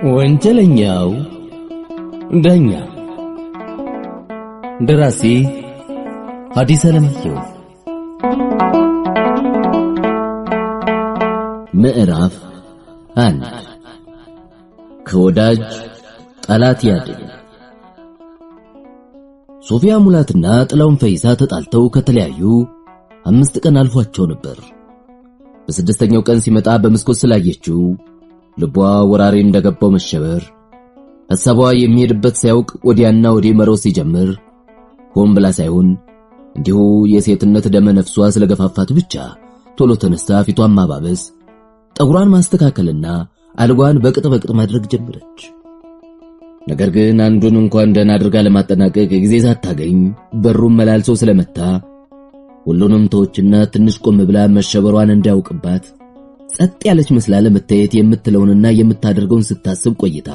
ወንጀለኛው ዳኛ ደራሲ ሐዲስ ዓለማየሁ ምዕራፍ 1 ከወዳጅ ጠላት ያድን። ሶፊያ ሙላትና ጥላውን ፈይሳ ተጣልተው ከተለያዩ 5 ቀን አልፏቸው ነበር። በስድስተኛው ቀን ሲመጣ በመስኮት ስላየችው ልቧ ወራሪ እንደገባው መሸበር፣ ሐሳቧ የሚሄድበት ሳይውቅ ወዲያና ወዲህ መሮጥ ሲጀምር ሆን ብላ ሳይሆን እንዲሁ የሴትነት ደመ ነፍሷ ስለገፋፋት ብቻ ቶሎ ተነስታ ፊቷን ማባበስ፣ ጠጉሯን ማስተካከልና አልጓን በቅጥ ማድረግ ጀመረች። ነገር ግን አንዱን እንኳን ደህና አድርጋ ለማጠናቀቅ ጊዜ ሳታገኝ በሩን መላልሶ ስለመታ ሁሉንም ተወችና ትንሽ ቆም ብላ መሸበሯን እንዳያውቅባት ጸጥ ያለች መስላ ለመታየት የምትለውንና የምታደርገውን ስታስብ ቆይታ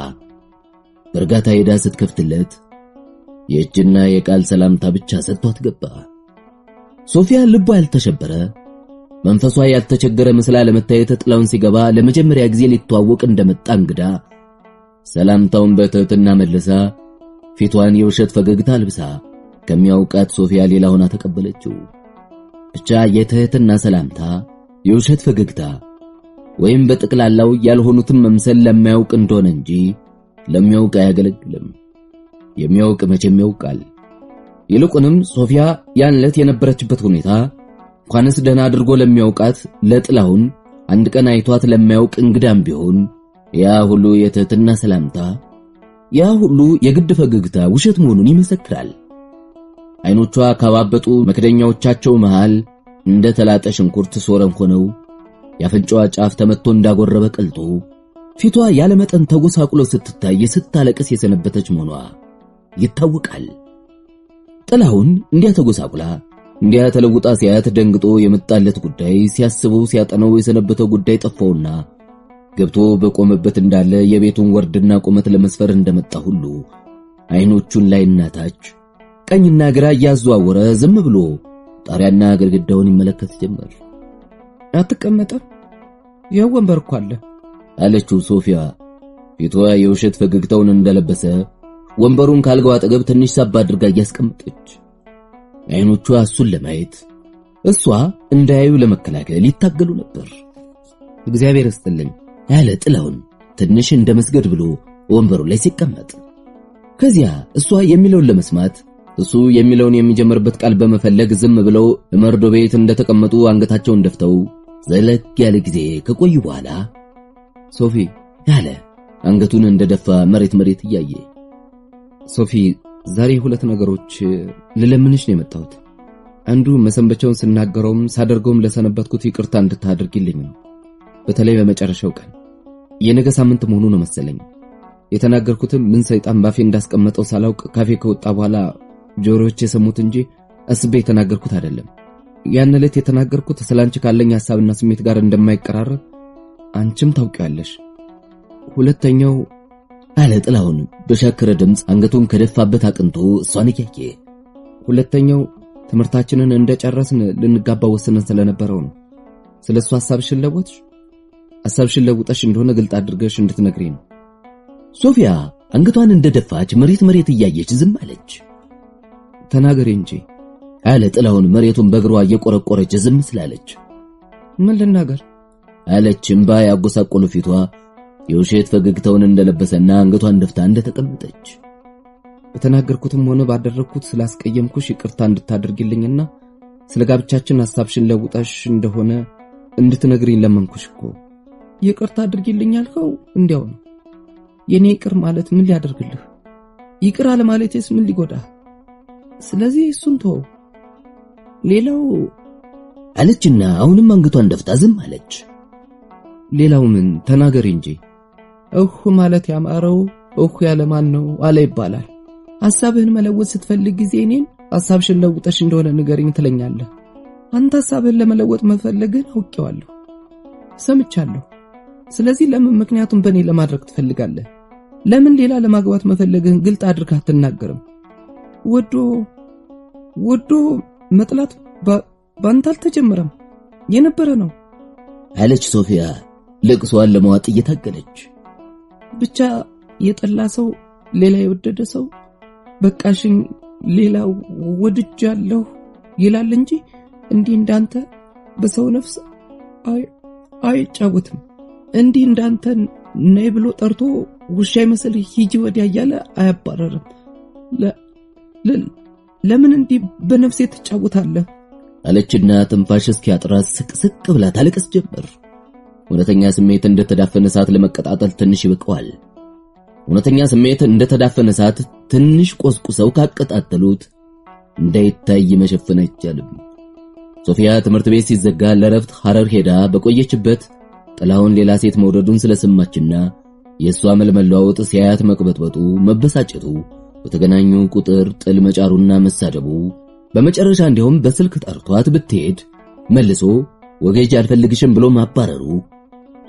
በርጋታ ሄዳ ስትከፍትለት የእጅና የቃል ሰላምታ ብቻ ሰጥቷት ገባ። ሶፊያ ልቧ ያልተሸበረ መንፈሷ ያልተቸገረ መስላ ለመታየት ጥላውን ሲገባ ለመጀመሪያ ጊዜ ሊተዋወቅ እንደመጣ እንግዳ ሰላምታውን በትህትና መልሳ ፊቷን የውሸት ፈገግታ አልብሳ ከሚያውቃት ሶፊያ ሌላ ሆና ተቀበለችው። ብቻ የትህትና ሰላምታ፣ የውሸት ፈገግታ ወይም በጥቅላላው ያልሆኑትን መምሰል ለማያውቅ እንደሆነ እንጂ ለሚያውቅ አያገለግልም። የሚያውቅ መቼም ያውቃል። ይልቁንም ሶፊያ ያን ዕለት የነበረችበት ሁኔታ እንኳንስ ደህና አድርጎ ለሚያውቃት ለጥላውን አንድ ቀን አይቷት ለማያውቅ እንግዳም ቢሆን ያ ሁሉ የትህትና ሰላምታ፣ ያ ሁሉ የግድ ፈገግታ ውሸት መሆኑን ይመሰክራል። አይኖቿ ካባበጡ መክደኛዎቻቸው መሃል እንደ ተላጠ ሽንኩርት ሶረን ሆነው ያፈንጫዋ ጫፍ ተመቶ እንዳጎረበ ቀልጦ ፊቷ ያለ መጠን ተጎሳቁሎ ስትታይ ስታለቅስ የሰነበተች መሆኗ ይታወቃል። ጥላውን እንዲያ ተጎሳቁላ እንዲያ ተለውጣ ሲያት ደንግጦ የመጣለት ጉዳይ ሲያስበው ሲያጠነው የሰነበተው ጉዳይ ጠፋውና ገብቶ በቆመበት እንዳለ የቤቱን ወርድና ቁመት ለመስፈር እንደመጣ ሁሉ አይኖቹን ላይና ታች ቀኝና ግራ ያዘዋወረ ዝም ብሎ ጣሪያና ግድግዳውን ይመለከት ጀመር። አትቀመጥም? ያው ወንበር እኮ አለ አለችው ሶፊያ ፊቷ የውሸት ፈገግታውን እንደለበሰ ወንበሩን ካልጋው አጠገብ ትንሽ ሳብ አድርጋ ያስቀመጠች። አይኖቿ እሱን ለማየት እሷ እንዳያዩ ለመከላከል ይታገሉ ነበር። እግዚአብሔር ይስጥልኝ ያለ ጥላውን ትንሽ እንደመስገድ ብሎ ወንበሩ ላይ ሲቀመጥ ከዚያ እሷ የሚለውን ለመስማት እሱ የሚለውን የሚጀምርበት ቃል በመፈለግ ዝም ብለው መርዶ ቤት እንደተቀመጡ አንገታቸውን ደፍተው ዘለቅ ያለ ጊዜ ከቆዩ በኋላ ሶፊ ያለ አንገቱን እንደደፋ መሬት እያየ ሶፊ ዛሬ 2 ነገሮች ልለምንሽ ነው የመጣሁት። አንዱ መሰንበቻውን ስናገረውም ሳደርገውም ለሰነበትኩት ይቅርታ እንድታደርጊልኝ ነው። በተለይ በመጨረሻው ቀን የነገ ሳምንት መሆኑ ነው መሰለኝ የተናገርኩትም ምን ሰይጣን ባፌ እንዳስቀመጠው ሳላውቅ ካፌ ከወጣ በኋላ ጆሮዎች የሰሙት እንጂ አስቤ የተናገርኩት አይደለም። ያን ዕለት የተናገርኩት ስላንቺ ካለኝ ሐሳብና ስሜት ጋር እንደማይቀራረብ አንቺም ታውቂያለሽ። ሁለተኛው አለ ጥላውን በሻከረ ድምጽ አንገቱን ከደፋበት አቅንቶ እሷን እያየ ሁለተኛው ትምህርታችንን እንደጨረስን ልንጋባ ወስነን ስለነበረው ነው። ስለሱ ሐሳብሽን ለውጠሽ እንደሆነ ግልጥ አድርገሽ እንድትነግሪ ነው። ሶፊያ አንገቷን እንደደፋች መሬት እያየች ዝም አለች። ተናገሪ እንጂ አለ ጥላውን መሬቱን በእግሯ እየቆረቆረች ዝም ስላለች። ምን ልናገር አለች እምባ ያጎሳቆሉ ፊቷ የውሸት ፈገግታውን እንደለበሰና አንገቷን ደፍታ እንደተቀመጠች። በተናገርኩትም ሆነ ባደረኩት ስላስቀየምኩሽ ይቅርታ እንድታደርጊልኝና ስለ ጋብቻችን ሐሳብሽን ለውጠሽ እንደሆነ እንድትነግሪኝ ለመንኩሽ እኮ። ይቅርታ አድርጊልኝ ያልከው እንዲያው ነው። የኔ ይቅር ማለት ምን ሊያደርግልህ? ይቅር አለ ማለትስ ምን ሊጎዳ? ስለዚህ እሱን ተው። ሌላው አለችና አሁንም አንገቷን ደፍታ ዝም አለች። ሌላው ምን? ተናገሪ እንጂ። ማለት ያማረው ያለ ማን ነው አለ ይባላል። ሐሳብህን መለወጥ ስትፈልግ ጊዜ እኔን ሐሳብሽን ለውጠሽ እንደሆነ ንገሪኝ ትለኛለህ። አንተ ሐሳብህን ለመለወጥ መፈለግን አውቄዋለሁ፣ ሰምቻለሁ። ስለዚህ ለምን ምክንያቱም በእኔ ለማድረግ ትፈልጋለህ? ለምን ሌላ ለማግባት መፈለግህን ግልጥ አድርገህ አትናገርም? ወዶ መጥላት ባንተ አልተጀመረም፣ የነበረ ነው አለች ሶፊያ ልቅሷን ለማዋጥ እየታገለች። ብቻ የጠላ ሰው ሌላ የወደደ ሰው በቃሽኝ ሌላ ወድጃለሁ ይላል እንጂ እንዲህ እንዳንተ በሰው ነፍስ አይጫወትም። እንዲህ እንዳንተ ነይ ብሎ ጠርቶ ውሻ ይመስል ሂጂ ወዲያ እያለ አያባረርም። ለምን እንዲህ በነፍሴ ትጫወታለህ? አለችና ትንፋሽ እስኪያጥራት ስቅስቅ ብላ ታለቅስ ጀመር። እውነተኛ ስሜት እንደተዳፈነ እሳት ለመቀጣጠል ትንሽ ይበቃዋል። እውነተኛ ስሜት እንደተዳፈነ እሳት ትንሽ ቆስቁሰው ካቀጣጠሉት እንዳይታይ መሸፈን አይቻልም። ሶፊያ ትምህርት ቤት ሲዘጋ ለረፍት ሐረር ሄዳ በቆየችበት ጥላውን ሌላ ሴት መውደዱን ስለሰማችና የሷ መልመለዋወጥ ሲያያት መቅበጥበጡ፣ መበሳጨቱ፣ በተገናኙ ቁጥር ጥል መጫሩና መሳደቡ፣ በመጨረሻ እንዲሁም በስልክ ጠርቷት ብትሄድ መልሶ ወገጅ አልፈልግሽም ብሎ ማባረሩ፣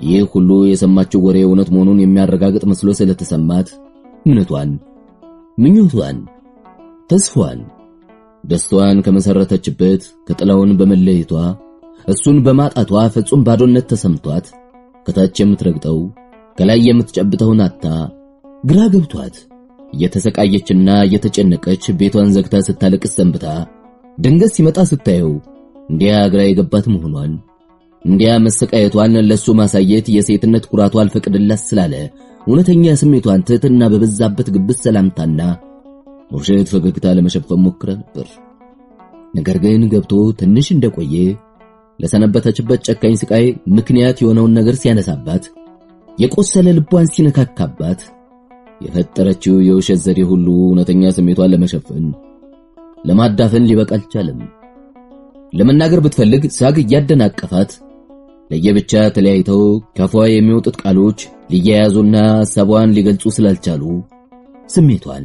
ይህ ሁሉ የሰማችው ወሬ እውነት መሆኑን የሚያረጋግጥ መስሎ ስለተሰማት እምነቷን፣ ምኞቷን፣ ተስፋዋን፣ ደስታዋን ከመሰረተችበት ከጥላውን በመለየቷ እሱን በማጣቷ ፍጹም ባዶነት ተሰምቷት ከታች የምትረግጠው ከላይ የምትጨብጠውን አጣ ግራ ገብቷት እየተሰቃየችና እየተጨነቀች ቤቷን ዘግታ ስታለቅስ ሰንብታ ድንገት ሲመጣ ስታየው እንዲያ ግራ የገባት መሆኗን እንዲያ መሰቃየቷን ለሱ ማሳየት የሴትነት ኩራቷ አልፈቅድላት ስላለ እውነተኛ ስሜቷን ትህትና በበዛበት ግብስ ሰላምታና ውሸት ፈገግታ ለመሸፈን ሞክራ ነበር። ነገር ግን ገብቶ ትንሽ እንደቆየ ለሰነበተችበት ጨካኝ ስቃይ ምክንያት የሆነውን ነገር ሲያነሳባት የቆሰለ ልቧን ሲነካካባት የፈጠረችው የውሸት ዘዴ ሁሉ እውነተኛ ስሜቷን ለመሸፈን ለማዳፈን ሊበቃ አልቻለም። ለመናገር ብትፈልግ ሳግ እያደናቀፋት ለየብቻ ተለያይተው ከፏ የሚወጡት ቃሎች ሊያያዙና ሐሳቧን ሊገልጹ ስላልቻሉ ስሜቷን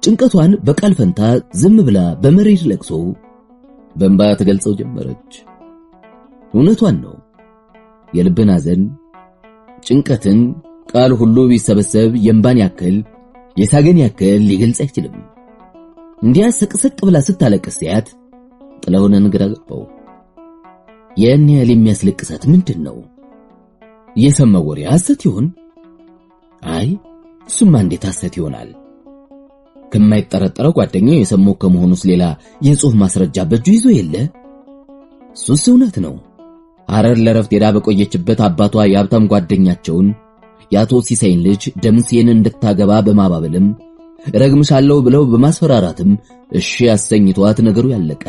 ጭንቀቷን በቃል ፈንታ ዝም ብላ በመሬት ለቅሶ በእንባ ትገልጸው ጀመረች። እውነቷን ነው። የልብን ሐዘን ጭንቀትን ቃል ሁሉ ቢሰበሰብ የእንባን ያክል የሳገን ያክል ሊገልጽ አይችልም። እንዲያ ስቅስቅ ብላ ስታለቅስ ሲያት ጥላሁንን ግራ ገባው። ያን ያህል የሚያስለቅሳት ምንድነው? የሰማው ወሬ ሐሰት ይሆን? አይ እሱማ እንዴት ሐሰት ይሆናል? ከማይጠረጠረው ጓደኛው የሰማው ከመሆኑስ ሌላ የጽሑፍ ማስረጃ በእጁ ይዞ የለ? እሱስ እውነት ነው። ሐረር ለረፍት ሄዳ በቆየችበት አባቷ የሀብታም ጓደኛቸውን የአቶ ሲሳይን ልጅ ደምሴን እንድታገባ በማባበልም ረግምሻለሁ ብለው በማስፈራራትም እሺ ያሰኝቷት ነገሩ ያለቀ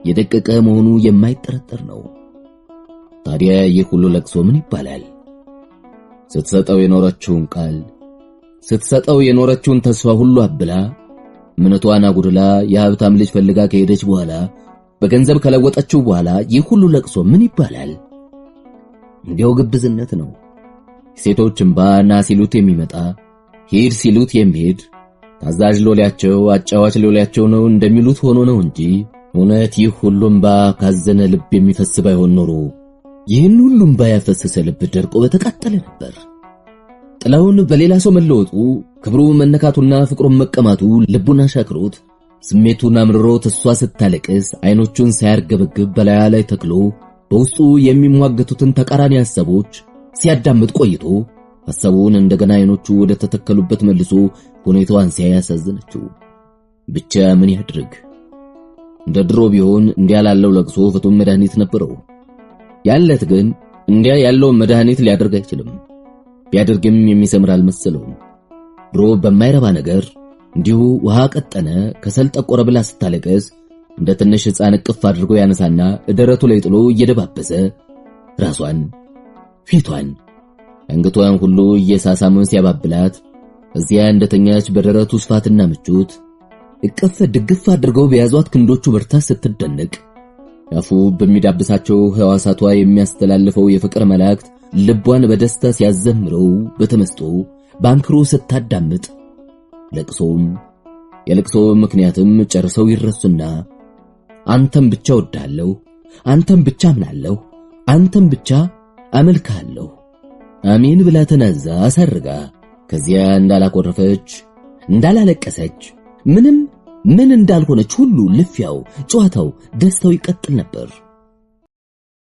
የደቀቀ መሆኑ የማይጠረጠር ነው። ታዲያ ይህ ሁሉ ለቅሶ ምን ይባላል? ስትሰጠው የኖረችውን ቃል ስትሰጠው የኖረችውን ተስፋ ሁሉ አብላ እምነቷን አጉድላ የሀብታም ልጅ ፈልጋ ከሄደች በኋላ በገንዘብ ከለወጠችው በኋላ ይህ ሁሉ ለቅሶ ምን ይባላል? እንዲያው ግብዝነት ነው። ሴቶች እንባና ሲሉት የሚመጣ ሄድ ሲሉት የሚሄድ ታዛዥ ሎሌያቸው አጫዋች ሎሌያቸው ነው እንደሚሉት ሆኖ ነው እንጂ እውነት ይህ ሁሉ እንባ ካዘነ ልብ የሚፈስ ባይሆን ኖሮ ይህን ሁሉ እንባ ያፈሰሰ ልብ ደርቆ በተቃጠለ ነበር። ጥላውን በሌላ ሰው መለወጡ ክብሩ መነካቱና ፍቅሩን መቀማቱ ልቡን አሻክሮት ስሜቱን አምርሮት እሷ ስታለቅስ አይኖቹን ሳያርገበግብ በላያ ላይ ተክሎ በውስጡ የሚሟገቱትን ተቃራኒ ሐሳቦች ሲያዳምጥ ቆይቶ ሐሳቡን እንደገና አይኖቹ ወደ ተተከሉበት መልሶ ሁኔታዋን ሲያሳዝነችው ብቻ ምን ያድርግ? እንደ ድሮ ቢሆን እንዲያ ላለው ለቅሶ ፍቱን መድኃኒት ነበረው። ያለት ግን እንዲያ ያለው መድኃኒት ሊያደርግ አይችልም። ቢያደርግም የሚሰምር አልመሰለውም። ድሮ በማይረባ ነገር እንዲሁ ውሃ ቀጠነ ከሰል ጠቆረ ብላ ስታለቀስ እንደ ትንሽ ሕፃን እቅፍ አድርጎ ያነሳና ደረቱ ላይ ጥሎ እየደባበሰ ራሷን ፊቷን አንገቷን ሁሉ እየሳሳመ ሲያባብላት እዚያ እንደተኛች በደረቱ ስፋትና ምቾት እቅፍ ድግፍ አድርገው በያዟት ክንዶቹ በርታ ስትደነቅ ያፉ በሚዳብሳቸው ሕዋሳቷ የሚያስተላልፈው የፍቅር መላእክት ልቧን በደስታ ሲያዘምረው በተመስጦ ባንክሮ ስታዳምጥ ለቅሶም የለቅሶ ምክንያትም ጨርሰው ይረሱና አንተም ብቻ ወዳለሁ፣ አንተም ብቻ አምናለሁ፣ አንተም ብቻ አመልካለሁ አሜን ብላ ተናዛ አሰርጋ ከዚያ እንዳላቆረፈች እንዳላለቀሰች ምን እንዳልሆነች ሁሉ ልፊያው ጨዋታው ደስታው ይቀጥል ነበር።